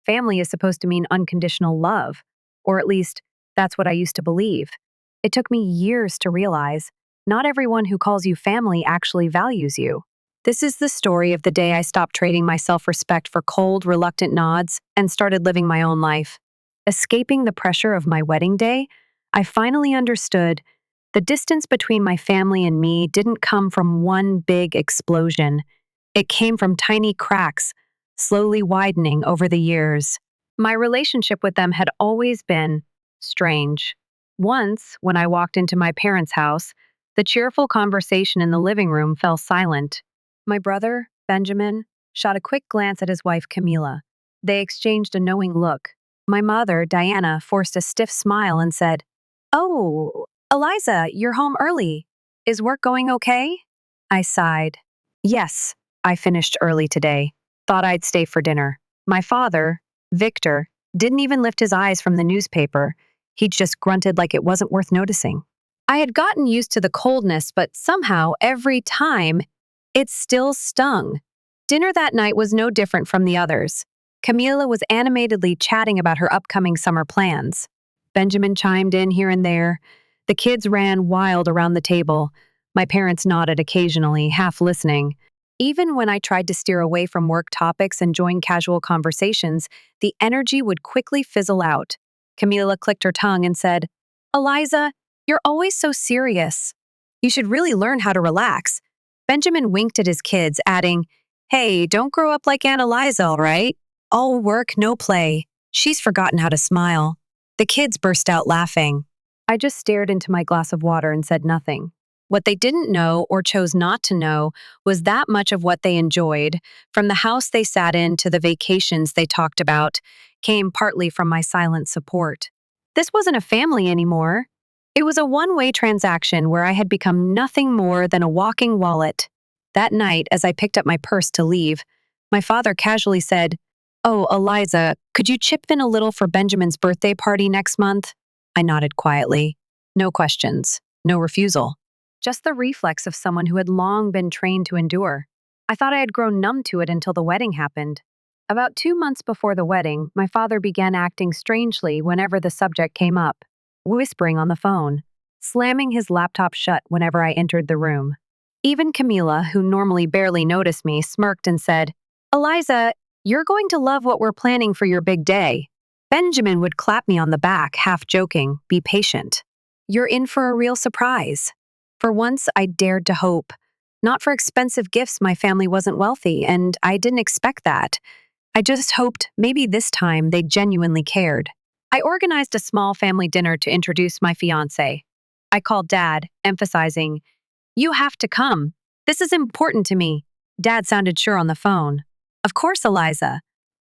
Family is supposed to mean unconditional love, or at least that's what I used to believe. It took me years to realize not everyone who calls you family actually values you. This is the story of the day I stopped trading my self respect for cold, reluctant nods and started living my own life. Escaping the pressure of my wedding day, I finally understood the distance between my family and me didn't come from one big explosion. It came from tiny cracks, slowly widening over the years. My relationship with them had always been strange. Once, when I walked into my parents' house, the cheerful conversation in the living room fell silent. My brother, Benjamin, shot a quick glance at his wife, Camila. They exchanged a knowing look. My mother, Diana, forced a stiff smile and said, "Oh, Eliza, you're home early. Is work going okay?" I sighed. "Yes, I finished early today. Thought I'd stay for dinner." My father, Victor, didn't even lift his eyes from the newspaper. He just grunted like it wasn't worth noticing. I had gotten used to the coldness, but somehow, every time, it still stung. Dinner that night was no different from the others. Camila was animatedly chatting about her upcoming summer plans. Benjamin chimed in here and there. The kids ran wild around the table. My parents nodded occasionally, half listening. Even when I tried to steer away from work topics and join casual conversations, the energy would quickly fizzle out. Camila clicked her tongue and said, "Eliza, you're always so serious. You should really learn how to relax." Benjamin winked at his kids, adding, "Hey, don't grow up like Aunt Eliza, all right? All work, no play. She's forgotten how to smile." The kids burst out laughing. I just stared into my glass of water and said nothing. What they didn't know or chose not to know was that much of what they enjoyed, from the house they sat in to the vacations they talked about, came partly from my silent support. This wasn't a family anymore. It was a one-way transaction where I had become nothing more than a walking wallet. That night, as I picked up my purse to leave, my father casually said, "Oh, Eliza, could you chip in a little for Benjamin's birthday party next month?" I nodded quietly. No questions, no refusal. Just the reflex of someone who had long been trained to endure. I thought I had grown numb to it until the wedding happened. About 2 months before the wedding, my father began acting strangely whenever the subject came up, whispering on the phone, slamming his laptop shut whenever I entered the room. Even Camila, who normally barely noticed me, smirked and said, "Eliza, you're going to love what we're planning for your big day." Benjamin would clap me on the back, half joking, "Be patient. You're in for a real surprise." For once, I dared to hope. Not for expensive gifts, my family wasn't wealthy, and I didn't expect that. I just hoped maybe this time they genuinely cared. I organized a small family dinner to introduce my fiancé. I called Dad, emphasizing, "You have to come. This is important to me." Dad sounded sure on the phone. "Of course, Eliza.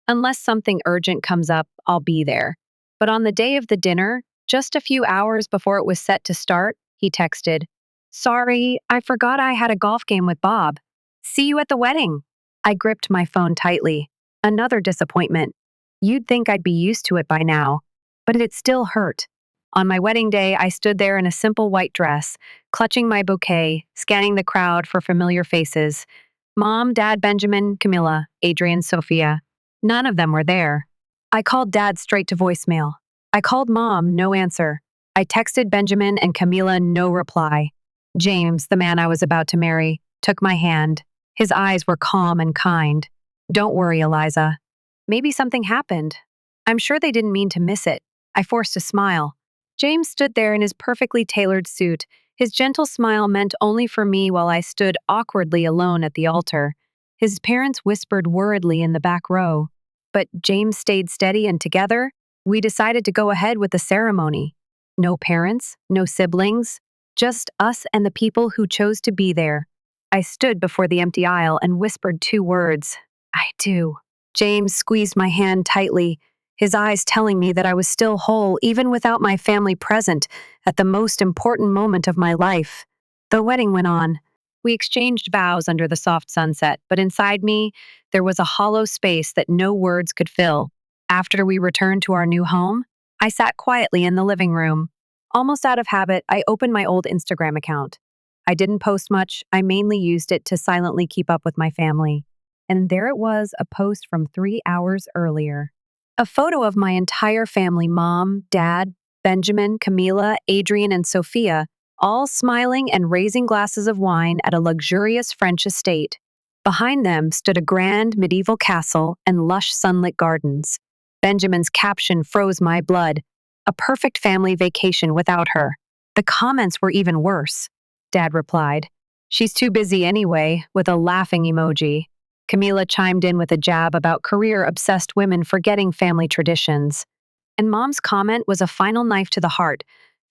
Unless something urgent comes up, I'll be there." But on the day of the dinner, just a few hours before it was set to start, he texted, "Sorry, I forgot I had a golf game with Bob. See you at the wedding." I gripped my phone tightly. Another disappointment. You'd think I'd be used to it by now, but it still hurt. On my wedding day, I stood there in a simple white dress, clutching my bouquet, scanning the crowd for familiar faces. Mom, Dad, Benjamin, Camilla, Adrian, Sophia. None of them were there. I called Dad straight to voicemail. I called Mom, no answer. I texted Benjamin and Camila, no reply. James, the man I was about to marry, took my hand. His eyes were calm and kind. "Don't worry, Eliza. Maybe something happened. I'm sure they didn't mean to miss it." I forced a smile. James stood there in his perfectly tailored suit. His gentle smile meant only for me while I stood awkwardly alone at the altar. His parents whispered worriedly in the back row. But James stayed steady, and together, we decided to go ahead with the ceremony. No parents, no siblings, just us and the people who chose to be there. I stood before the empty aisle and whispered 2 words, "I do." James squeezed my hand tightly, his eyes telling me that I was still whole even without my family present at the most important moment of my life. The wedding went on. We exchanged vows under the soft sunset, but inside me, there was a hollow space that no words could fill. After we returned to our new home, I sat quietly in the living room. Almost out of habit, I opened my old Instagram account. I didn't post much, I mainly used it to silently keep up with my family. And there it was, a post from 3 hours earlier. A photo of my entire family, mom, dad, Benjamin, Camila, Adrian, and Sophia, all smiling and raising glasses of wine at a luxurious French estate. Behind them stood a grand medieval castle and lush sunlit gardens. Benjamin's caption froze my blood. A perfect family vacation without her. The comments were even worse. Dad replied, "She's too busy anyway," with a laughing emoji. Camila chimed in with a jab about career-obsessed women forgetting family traditions. And Mom's comment was a final knife to the heart.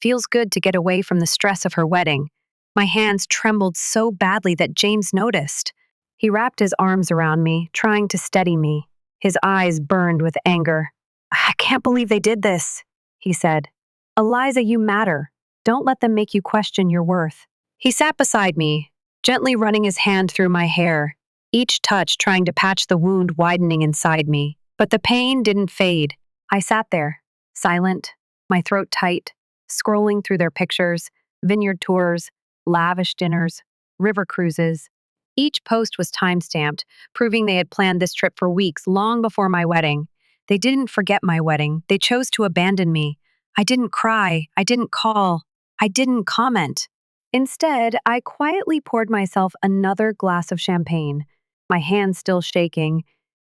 "Feels good to get away from the stress of her wedding." My hands trembled so badly that James noticed. He wrapped his arms around me, trying to steady me. His eyes burned with anger. "I can't believe they did this," he said. "Eliza, you matter. Don't let them make you question your worth." He sat beside me, gently running his hand through my hair, each touch trying to patch the wound widening inside me. But the pain didn't fade. I sat there, silent, my throat tight, scrolling through their pictures, vineyard tours, lavish dinners, river cruises. Each post was time-stamped, proving they had planned this trip for weeks long before my wedding. They didn't forget my wedding. They chose to abandon me. I didn't cry. I didn't call. I didn't comment. Instead, I quietly poured myself another glass of champagne, my hands still shaking,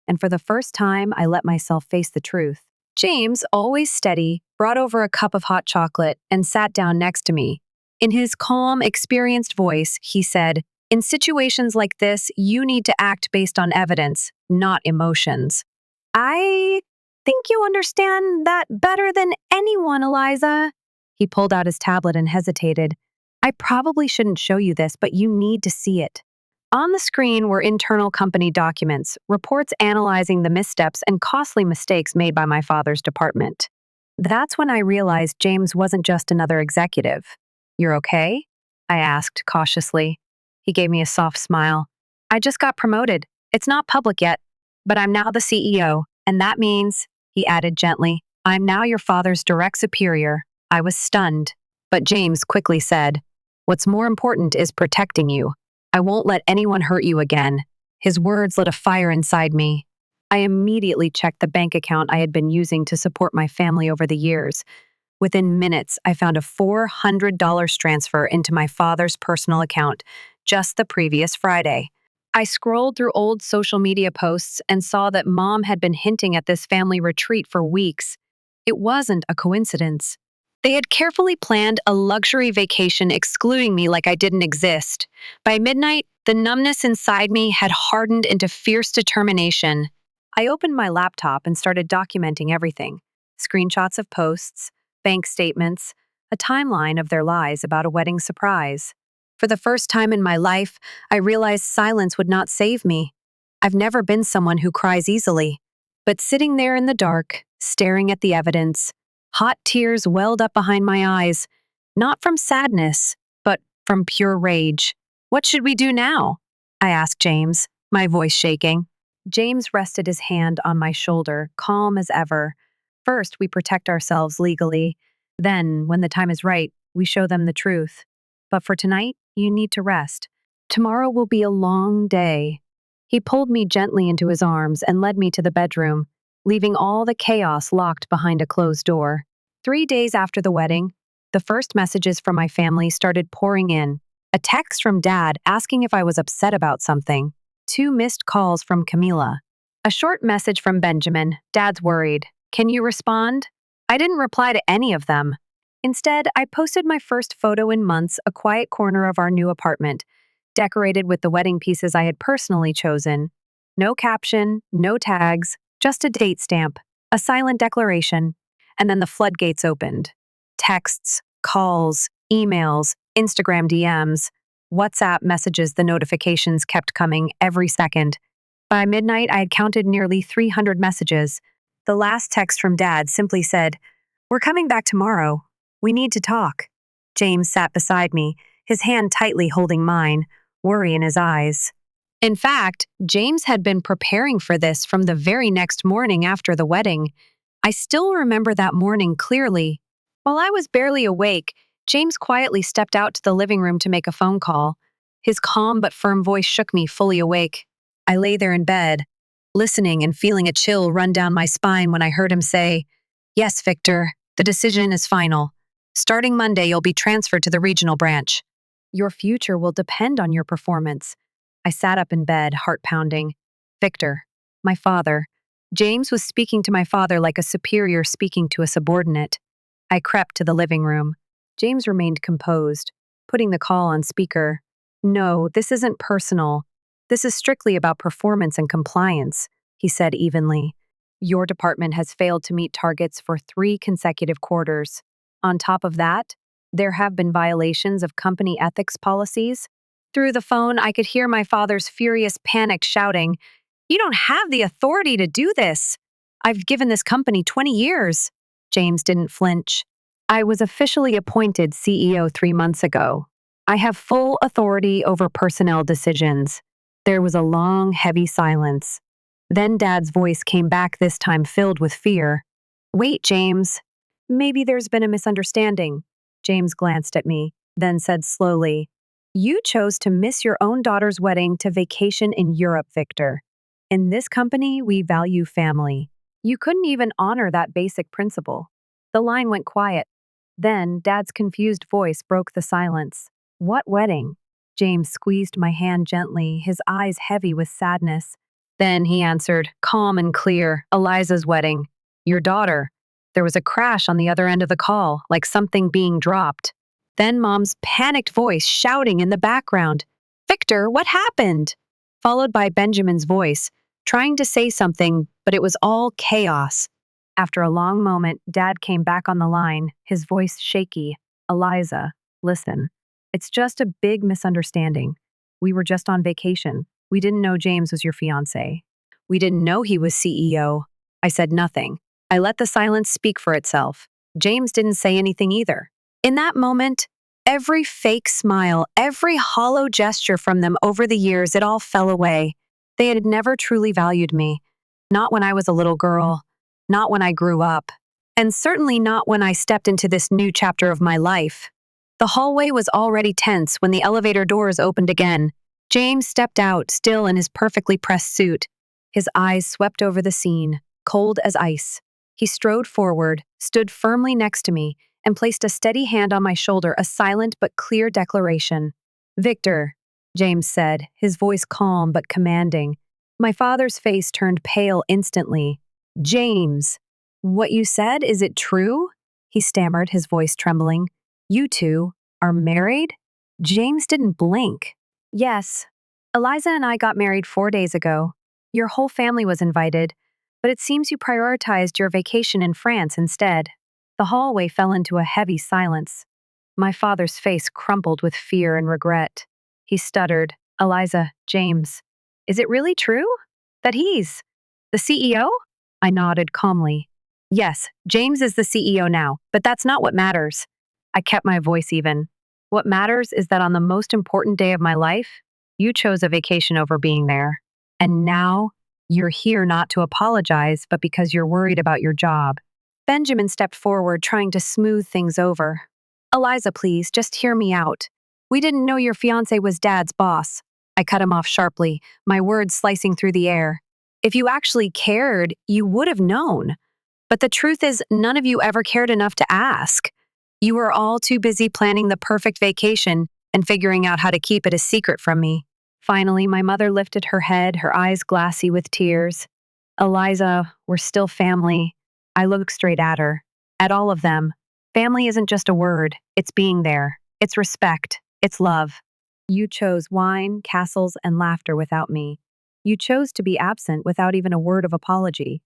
and for the first time, I let myself face the truth. James, always steady, brought over a cup of hot chocolate and sat down next to me. In his calm, experienced voice, he said, "In situations like this, you need to act based on evidence, not emotions." "I think you understand that better than anyone, Eliza." He pulled out his tablet and hesitated. "I probably shouldn't show you this, but you need to see it." On the screen were internal company documents, reports analyzing the missteps and costly mistakes made by my father's department. That's when I realized James wasn't just another executive. "You're okay?" I asked cautiously. He gave me a soft smile. "I just got promoted. It's not public yet, but I'm now the CEO, and that means," he added gently, "I'm now your father's direct superior." I was stunned, but James quickly said, "What's more important is protecting you. I won't let anyone hurt you again." His words lit a fire inside me. I immediately checked the bank account I had been using to support my family over the years. Within minutes, I found a $400 transfer into my father's personal account just the previous Friday. I scrolled through old social media posts and saw that Mom had been hinting at this family retreat for weeks. It wasn't a coincidence. They had carefully planned a luxury vacation excluding me like I didn't exist. By midnight, the numbness inside me had hardened into fierce determination. I opened my laptop and started documenting everything. Screenshots of posts, bank statements, a timeline of their lies about a wedding surprise. For the first time in my life, I realized silence would not save me. I've never been someone who cries easily. But sitting there in the dark, staring at the evidence, hot tears welled up behind my eyes, not from sadness, but from pure rage. "What should we do now?" I asked James, my voice shaking. James rested his hand on my shoulder, calm as ever. "First, we protect ourselves legally. Then, when the time is right, we show them the truth. But for tonight, you need to rest. Tomorrow will be a long day." He pulled me gently into his arms and led me to the bedroom, leaving all the chaos locked behind a closed door. 3 days after the wedding, the first messages from my family started pouring in. A text from Dad asking if I was upset about something. 2 missed calls from Camila. A short message from Benjamin. "Dad's worried. Can you respond?" I didn't reply to any of them. Instead, I posted my first photo in months, a quiet corner of our new apartment, decorated with the wedding pieces I had personally chosen. No caption, no tags, just a date stamp, a silent declaration. And then the floodgates opened. Texts, calls, emails, Instagram DMs, WhatsApp messages, the notifications kept coming every second. By midnight, I had counted nearly 300 messages. The last text from Dad simply said, "We're coming back tomorrow. We need to talk." James sat beside me, his hand tightly holding mine, worry in his eyes. In fact, James had been preparing for this from the very next morning after the wedding. I still remember that morning clearly. While I was barely awake, James quietly stepped out to the living room to make a phone call. His calm but firm voice shook me fully awake. I lay there in bed, listening and feeling a chill run down my spine when I heard him say, "Yes, Victor, the decision is final. Starting Monday, you'll be transferred to the regional branch. Your future will depend on your performance." I sat up in bed, heart pounding. Victor, my father. James was speaking to my father like a superior speaking to a subordinate. I crept to the living room. James remained composed, putting the call on speaker. "No, this isn't personal. This is strictly about performance and compliance," he said evenly. "Your department has failed to meet targets for 3 consecutive quarters. On top of that, there have been violations of company ethics policies." Through the phone, I could hear my father's furious panic shouting, "You don't have the authority to do this. I've given this company 20 years. James didn't flinch. "I was officially appointed CEO 3 months ago. I have full authority over personnel decisions." There was a long, heavy silence. Then Dad's voice came back, this time filled with fear. "Wait, James. Maybe there's been a misunderstanding." James glanced at me, then said slowly, "You chose to miss your own daughter's wedding to vacation in Europe, Victor. In this company, we value family. You couldn't even honor that basic principle." The line went quiet. Then Dad's confused voice broke the silence. "What wedding?" James squeezed my hand gently, his eyes heavy with sadness. Then he answered, calm and clear, "Eliza's wedding. Your daughter." There was a crash on the other end of the call, like something being dropped. Then Mom's panicked voice shouting in the background, "Victor, what happened?" Followed by Benjamin's voice, trying to say something, but it was all chaos. After a long moment, Dad came back on the line, his voice shaky. "Eliza, listen. It's just a big misunderstanding. We were just on vacation. We didn't know James was your fiancé. We didn't know he was CEO." I said nothing. I let the silence speak for itself. James didn't say anything either. In that moment, every fake smile, every hollow gesture from them over the years, it all fell away. They had never truly valued me. Not when I was a little girl. Not when I grew up. And certainly not when I stepped into this new chapter of my life. The hallway was already tense when the elevator doors opened again. James stepped out, still in his perfectly pressed suit. His eyes swept over the scene, cold as ice. He strode forward, stood firmly next to me, and placed a steady hand on my shoulder, a silent but clear declaration. "Victor," James said, his voice calm but commanding. My father's face turned pale instantly. "James, what you said, is it true?" he stammered, his voice trembling. "You two are married?" James didn't blink. "Yes. Eliza and I got married 4 days ago. Your whole family was invited, but it seems you prioritized your vacation in France instead." The hallway fell into a heavy silence. My father's face crumpled with fear and regret. He stuttered, "Eliza, James, is it really true? That he's the CEO?" I nodded calmly. "Yes, James is the CEO now, but that's not what matters." I kept my voice even. "What matters is that on the most important day of my life, you chose a vacation over being there. And now, you're here not to apologize, but because you're worried about your job." Benjamin stepped forward, trying to smooth things over. "Eliza, please, just hear me out. We didn't know your fiancé was Dad's boss." I cut him off sharply, my words slicing through the air. "If you actually cared, you would have known. But the truth is, none of you ever cared enough to ask. You were all too busy planning the perfect vacation and figuring out how to keep it a secret from me." Finally, my mother lifted her head, her eyes glassy with tears. "Eliza, we're still family." I looked straight at her, at all of them. Family isn't just a word, it's being there. It's respect. It's love. You chose wine, castles, and laughter without me. You chose to be absent without even a word of apology.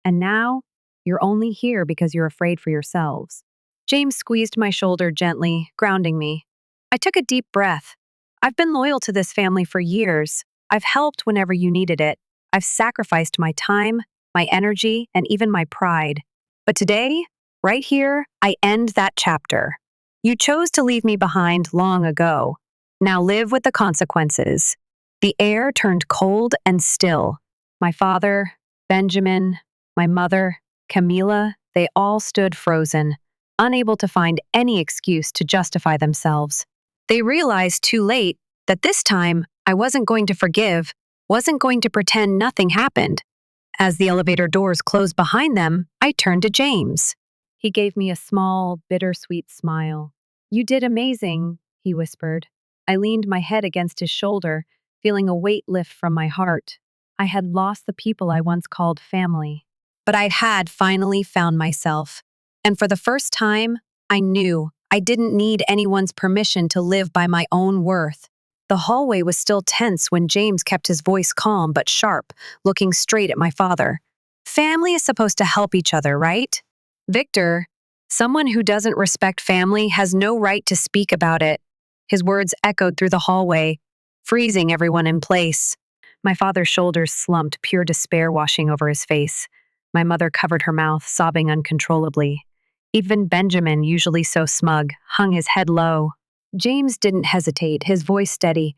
And now, you're only here because you're afraid for yourselves. James squeezed my shoulder gently, grounding me. I took a deep breath. I've been loyal to this family for years. I've helped whenever you needed it. I've sacrificed my time, my energy, and even my pride. But today, right here, I end that chapter. You chose to leave me behind long ago. Now live with the consequences. The air turned cold and still. My father, Benjamin, my mother, Camila, they all stood frozen, unable to find any excuse to justify themselves. They realized too late that this time I wasn't going to forgive, wasn't going to pretend nothing happened. As the elevator doors closed behind them, I turned to James. He gave me a small, bittersweet smile. "You did amazing," he whispered. I leaned my head against his shoulder, feeling a weight lift from my heart. I had lost the people I once called family. But I had finally found myself. And for the first time, I knew I didn't need anyone's permission to live by my own worth. The hallway was still tense when James kept his voice calm but sharp, looking straight at my father. "Family is supposed to help each other, right? Victor, someone who doesn't respect family has no right to speak about it." His words echoed through the hallway, freezing everyone in place. My father's shoulders slumped, pure despair washing over his face. My mother covered her mouth, sobbing uncontrollably. Even Benjamin, usually so smug, hung his head low. James didn't hesitate, his voice steady.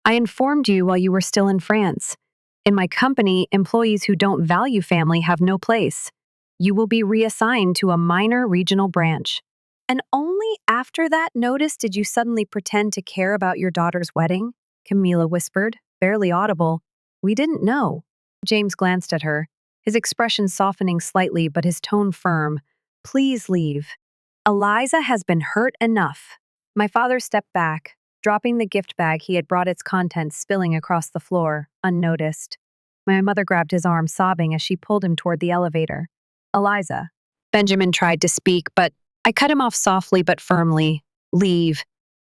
"I informed you while you were still in France. In my company, employees who don't value family have no place. You will be reassigned to a minor regional branch. And only after that notice did you suddenly pretend to care about your daughter's wedding?" Camila whispered, barely audible. "We didn't know." James glanced at her, his expression softening slightly but his tone firm. "Please leave. Eliza has been hurt enough." My father stepped back, dropping the gift bag he had brought, its contents spilling across the floor, unnoticed. My mother grabbed his arm, sobbing as she pulled him toward the elevator. "Eliza." Benjamin tried to speak, but I cut him off softly but firmly. "Leave."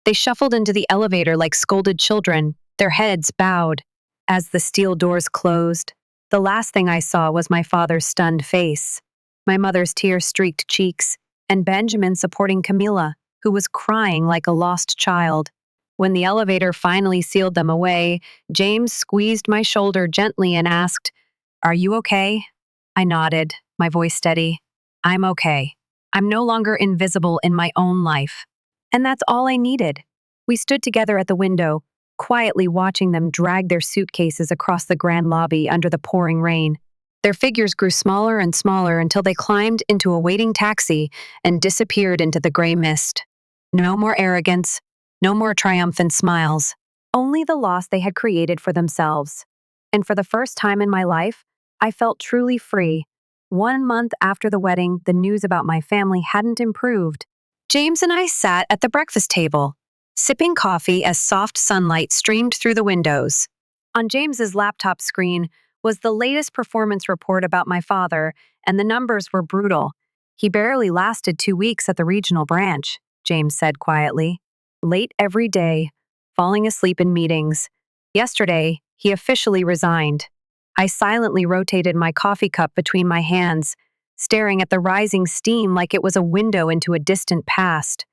They shuffled into the elevator like scolded children, their heads bowed. As the steel doors closed, the last thing I saw was my father's stunned face, my mother's tear-streaked cheeks, and Benjamin supporting Camila, who was crying like a lost child. When the elevator finally sealed them away, James squeezed my shoulder gently and asked, "Are you okay?" I nodded, my voice steady. "I'm okay. I'm no longer invisible in my own life." And that's all I needed. We stood together at the window, quietly watching them drag their suitcases across the grand lobby under the pouring rain. Their figures grew smaller and smaller until they climbed into a waiting taxi and disappeared into the gray mist. No more arrogance, no more triumphant smiles, only the loss they had created for themselves. And for the first time in my life, I felt truly free. 1 month after the wedding, the news about my family hadn't improved. James and I sat at the breakfast table, sipping coffee as soft sunlight streamed through the windows. On James's laptop screen was the latest performance report about my father, and the numbers were brutal. "He barely lasted 2 weeks at the regional branch," James said quietly. "Late every day, falling asleep in meetings. Yesterday, he officially resigned." I silently rotated my coffee cup between my hands, staring at the rising steam like it was a window into a distant past.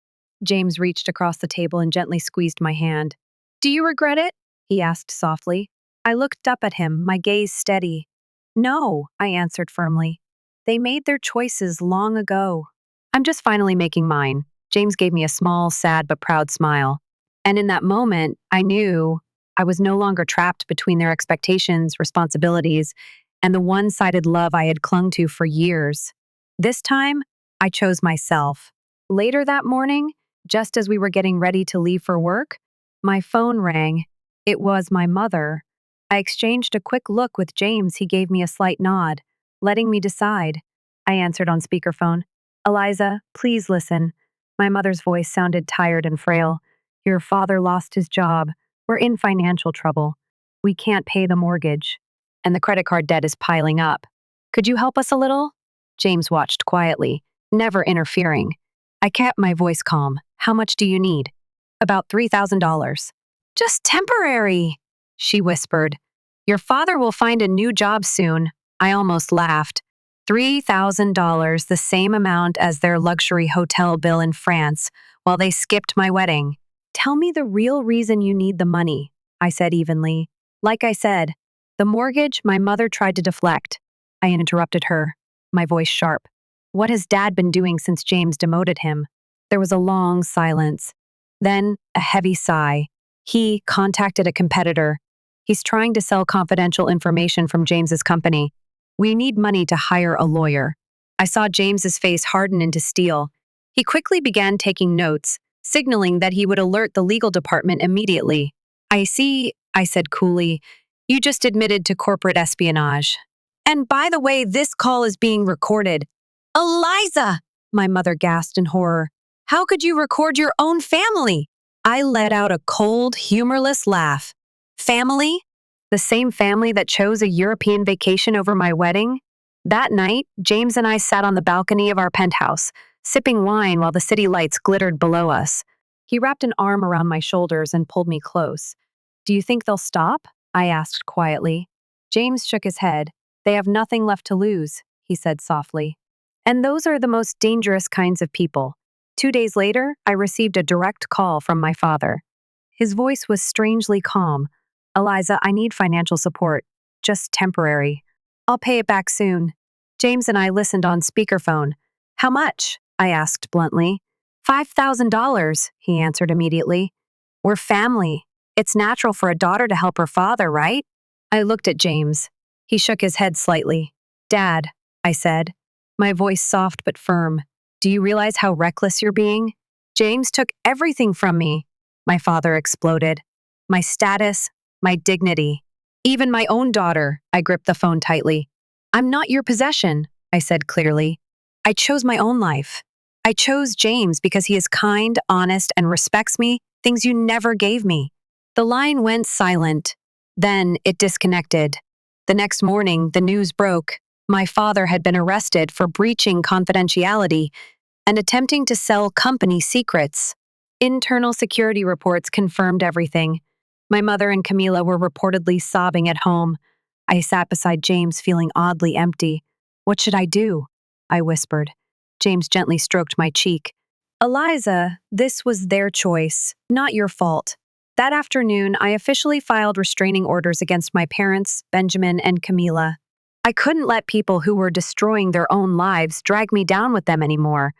James reached across the table and gently squeezed my hand. "Do you regret it?" he asked softly. I looked up at him, my gaze steady. "No," I answered firmly. "They made their choices long ago. I'm just finally making mine." James gave me a small, sad but proud smile. And in that moment, I knew I was no longer trapped between their expectations, responsibilities, and the one-sided love I had clung to for years. This time, I chose myself. Later that morning, just as we were getting ready to leave for work, my phone rang. It was my mother. I exchanged a quick look with James. He gave me a slight nod, letting me decide. I answered on speakerphone. "Eliza, please listen." My mother's voice sounded tired and frail. "Your father lost his job. We're in financial trouble. We can't pay the mortgage. And the credit card debt is piling up. Could you help us a little?" James watched quietly, never interfering. I kept my voice calm. "How much do you need?" "About $3,000. "Just temporary," she whispered. "Your father will find a new job soon." I almost laughed. $3,000, the same amount as their luxury hotel bill in France, while they skipped my wedding. "Tell me the real reason you need the money," I said evenly. "Like I said, the mortgage." My mother tried to deflect. I interrupted her, my voice sharp. "What has Dad been doing since James demoted him?" There was a long silence. Then a heavy sigh. "He contacted a competitor. He's trying to sell confidential information from James's company. We need money to hire a lawyer." I saw James's face harden into steel. He quickly began taking notes, signaling that he would alert the legal department immediately. "I see," I said coolly. "You just admitted to corporate espionage." And by the way, this call is being recorded. Eliza! My mother gasped in horror. How could you record your own family? I let out a cold, humorless laugh. Family? The same family that chose a European vacation over my wedding? That night, James and I sat on the balcony of our penthouse, sipping wine while the city lights glittered below us. He wrapped an arm around my shoulders and pulled me close. Do you think they'll stop? I asked quietly. James shook his head. They have nothing left to lose, he said softly. And those are the most dangerous kinds of people. 2 days later, I received a direct call from my father. His voice was strangely calm. Eliza, I need financial support. Just temporary. I'll pay it back soon. James and I listened on speakerphone. How much? I asked bluntly. $5,000, he answered immediately. We're family. It's natural for a daughter to help her father, right? I looked at James. He shook his head slightly. Dad, I said, my voice soft but firm. Do you realize how reckless you're being? James took everything from me, my father exploded. My status, my dignity. Even my own daughter, I gripped the phone tightly. I'm not your possession, I said clearly. I chose my own life. I chose James because he is kind, honest, and respects me, things you never gave me. The line went silent. Then it disconnected. The next morning, the news broke. My father had been arrested for breaching confidentiality and attempting to sell company secrets. Internal security reports confirmed everything. My mother and Camila were reportedly sobbing at home. I sat beside James, feeling oddly empty. What should I do? I whispered. James gently stroked my cheek. Eliza, this was their choice, not your fault. That afternoon, I officially filed restraining orders against my parents, Benjamin and Camila. I couldn't let people who were destroying their own lives drag me down with them anymore.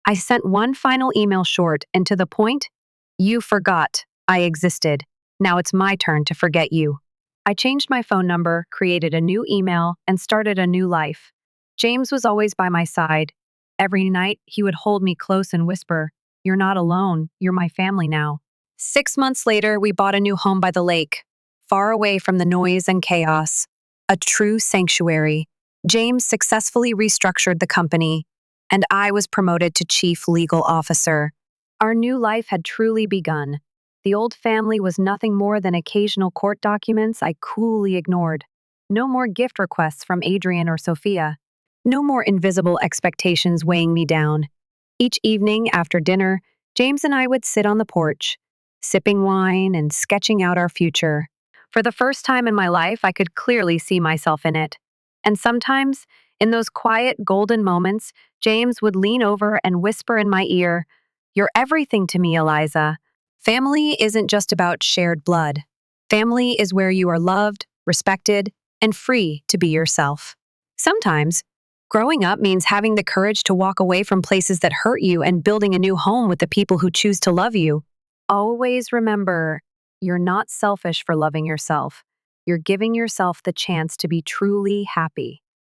I sent one final email short and to the point. You forgot I existed. Now it's my turn to forget you. I changed my phone number, created a new email, and started a new life. James was always by my side. Every night, he would hold me close and whisper, You're not alone, you're my family now. 6 months later, we bought a new home by the lake, far away from the noise and chaos. A true sanctuary. James successfully restructured the company, and I was promoted to chief legal officer. Our new life had truly begun. The old family was nothing more than occasional court documents I coolly ignored. No more gift requests from Adrian or Sophia. No more invisible expectations weighing me down. Each evening after dinner, James and I would sit on the porch, sipping wine and sketching out our future. For the first time in my life, I could clearly see myself in it. And sometimes, in those quiet, golden moments, James would lean over and whisper in my ear, You're everything to me, Eliza. Family isn't just about shared blood. Family is where you are loved, respected, and free to be yourself. Sometimes, growing up means having the courage to walk away from places that hurt you and building a new home with the people who choose to love you. Always remember, you're not selfish for loving yourself. You're giving yourself the chance to be truly happy.